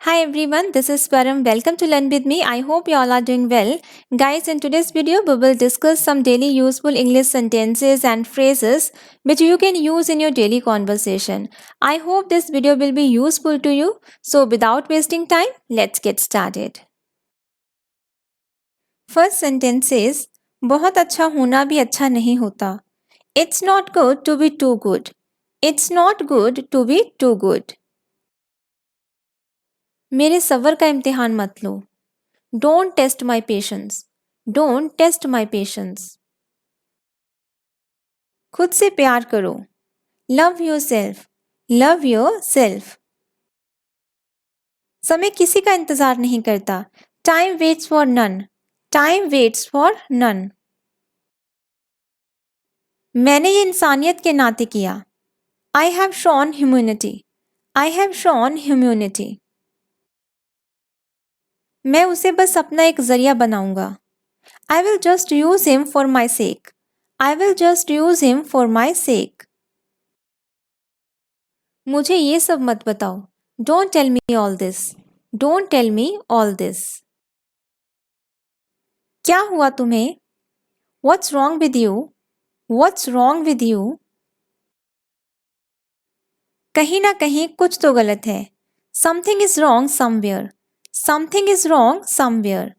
Hi everyone, this is Param. Welcome to Learn with me. I hope you all are doing well. Guys, in today's video, we will discuss some daily useful English sentences and phrases which you can use in your daily conversation. I hope this video will be useful to you. So, without wasting time, let's get started. First sentence says, बहुत अच्छा होना भी अच्छा नहीं होता. It's not good to be too good. It's not good to be too good. मेरे सब्र का इम्तिहान मत लो. Don't test my patience. Don't test my patience. खुद से प्यार करो. Love yourself. Love yourself. समय किसी का इंतजार नहीं करता. Time waits for none. Time waits for none. मैंने ये इंसानियत के नाते किया. I have shown humanity. I have shown humanity. मैं उसे बस अपना एक जरिया बनाऊंगा. I will just use him for my sake. I will just use him for my sake. मुझे ये सब मत बताओ. Don't tell me all this. Don't tell me all this. क्या हुआ तुम्हें? What's wrong with you? What's wrong with you? कहीं ना कहीं कुछ तो गलत है. Something is wrong somewhere. Something is wrong somewhere.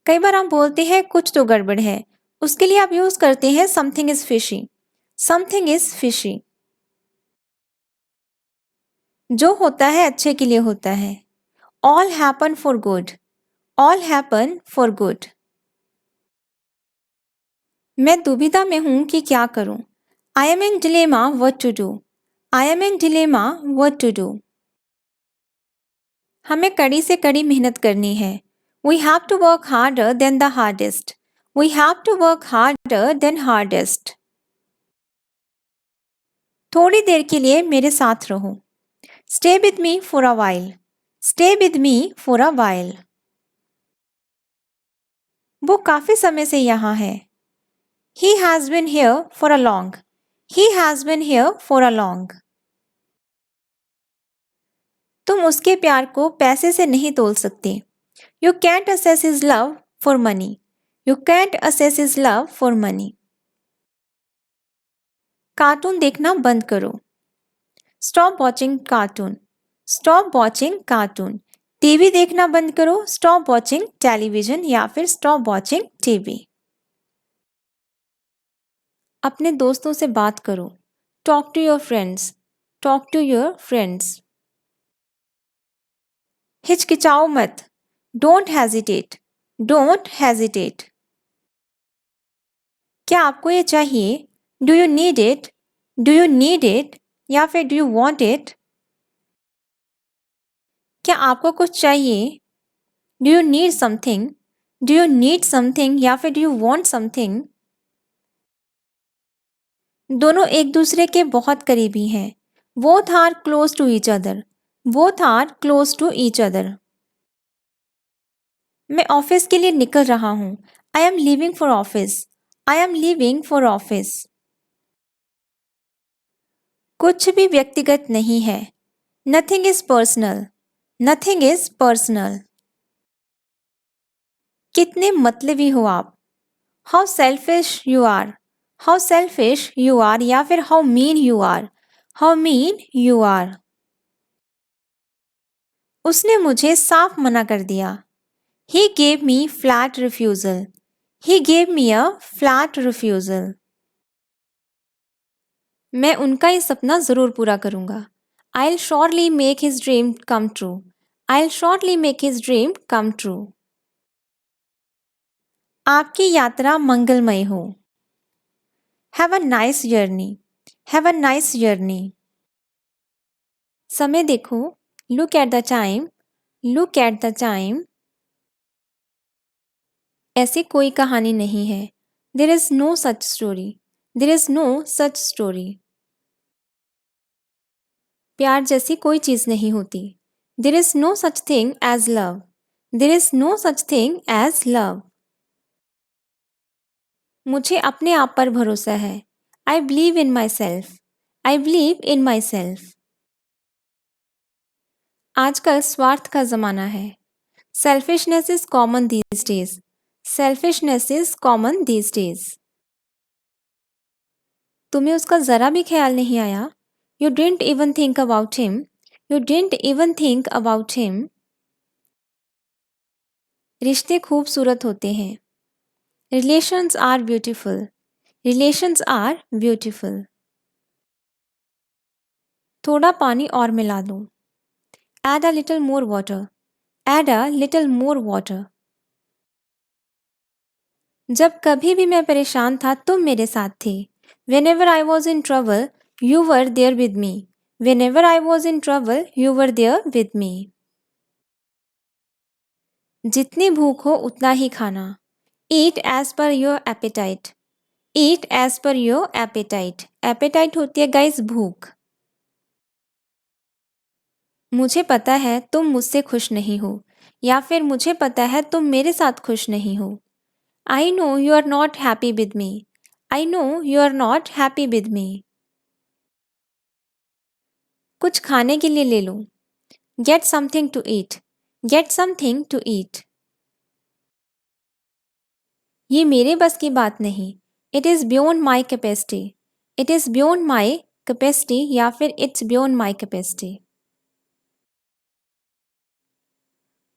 कई बार हम बोलते हैं कुछ तो गड़बड़ है. उसके लिए आप यूज करते हैं something is fishy. Something is fishy. जो होता है अच्छे के लिए होता है. All happen for good. All happen for good. मैं दुविधा में हूं कि क्या करूं. I am in dilemma what to do. I am in dilemma what to do. हमें कड़ी से कड़ी मेहनत करनी है. We have to work harder than the hardest. We have to work harder than hardest. थोड़ी देर के लिए मेरे साथ रहो. Stay with me for a while. Stay with me for a while. वो काफी समय से यहाँ है. He has been here for a long. He has been here for a long. तुम उसके प्यार को पैसे से नहीं तोल सकते. You can't assess his love for money. You can't assess his love for money. Cartoon देखना बंद करो. Stop watching cartoon. Stop watching cartoon. TV देखना बंद करो. Stop watching television या फिर stop watching TV. अपने दोस्तों से बात करो. Talk to your friends. Talk to your friends. हिचकिचाओ मत. Don't hesitate. Don't hesitate. क्या आपको ये चाहिए? Do you need it? Do you need it? या फिर do you want it? क्या आपको कुछ चाहिए? Do you need something? Do you need something? या फिर do you want something? दोनों एक दूसरे के बहुत करीबी हैं. Both are close to each other. Both are close to each other. मैं ऑफिस के लिए निकल रहा हूँ. I am leaving for office. I am leaving for office. कुछ भी व्यक्तिगत नहीं है. Nothing is personal. Nothing is personal. कितने मतलबी हो आप. How selfish you are. How selfish you are या फिर how mean you are. How mean you are. उसने मुझे साफ मना कर दिया. He gave me flat refusal. He gave me a flat refusal. मैं उनका ये सपना जरूर पूरा करूंगा. I'll surely make his dream come true. I'll surely make his dream come true. आपकी यात्रा मंगलमय हो. Have a nice journey. Have a nice journey. समय देखो. Look at the time. Look at the time. ऐसी कोई कहानी नहीं है. There is no such story. There is no such story. प्यार जैसी कोई चीज नहीं होती. There is no such thing as love. There is no such thing as love. मुझे अपने आप पर भरोसा है. I believe in myself. I believe in myself. आजकल स्वार्थ का ज़माना है। Selfishness is common these days. Selfishness is common these days. तुम्हें उसका ज़रा भी ख्याल नहीं आया? You didn't even think about him. You didn't even think about him. रिश्ते खूबसूरत होते हैं। Relations are beautiful. Relations are beautiful. थोड़ा पानी और मिला दो। Add a little more water. Add a little more water. जब कभी भी मैं परेशान था तुम मेरे साथ थे। Whenever I was in trouble, you were there with me. Whenever I was in trouble, you were there with me. जितनी भूख हो उतना ही खाना। Eat as per your appetite. Eat as per your appetite. Appetite होती है guys भूख। मुझे पता है तुम मुझसे खुश नहीं हो, या फिर मुझे पता है तुम मेरे साथ खुश नहीं हो। I know you are not happy with me. I know you are not happy with me. कुछ खाने के लिए ले लो। Get something to eat. Get something to eat. ये मेरे बस की बात नहीं। It is beyond my capacity. It is beyond my capacity या फिर it's beyond my capacity.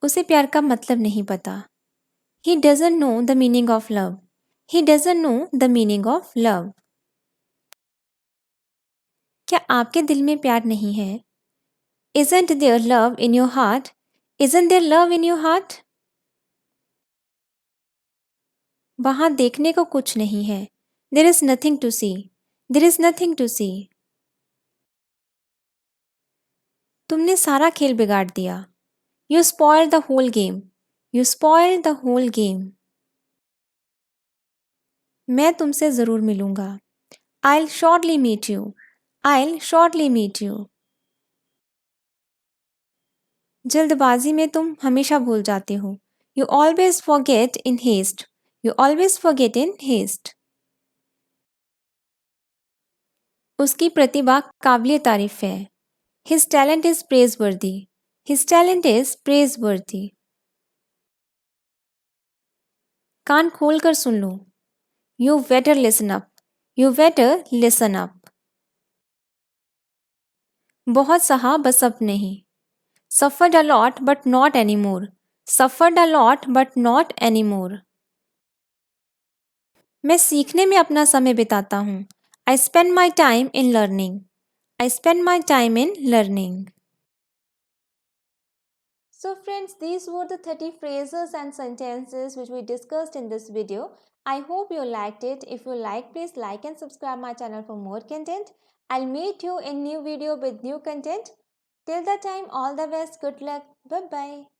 उसे प्यार का मतलब नहीं पता। He doesn't know the meaning of love. He doesn't know the meaning of love. क्या आपके दिल में प्यार नहीं है? Isn't there love in your heart? Isn't there love in your heart? वहाँ देखने को कुछ नहीं है। There is nothing to see. There is nothing to see. तुमने सारा खेल बिगाड़ दिया। You spoiled the whole game. You spoiled the whole game. मैं तुमसे ज़रूर मिलूँगा। I'll shortly meet you. I'll shortly meet you. जल्दबाजी में तुम हमेशा भूल जाते हो। You always forget in haste. You always forget in haste. उसकी प्रतिभा काबिले तारीफ है। His talent is praiseworthy. His talent is praiseworthy. कान खोल कर सुन लो। You better listen up. You better listen up. बहुत सहा बस अब नहीं। Suffered a lot but not anymore. Suffered a lot but not anymore. मैं सीखने में अपना समय बिताता हूँ। I spend my time in learning. I spend my time in learning. So friends, these were the 30 phrases and sentences which we discussed in this video. I hope you liked it. If you like, please like and subscribe my channel for more content. I'll meet you in new video with new content. Till that time, all the best. Good luck. Bye-bye.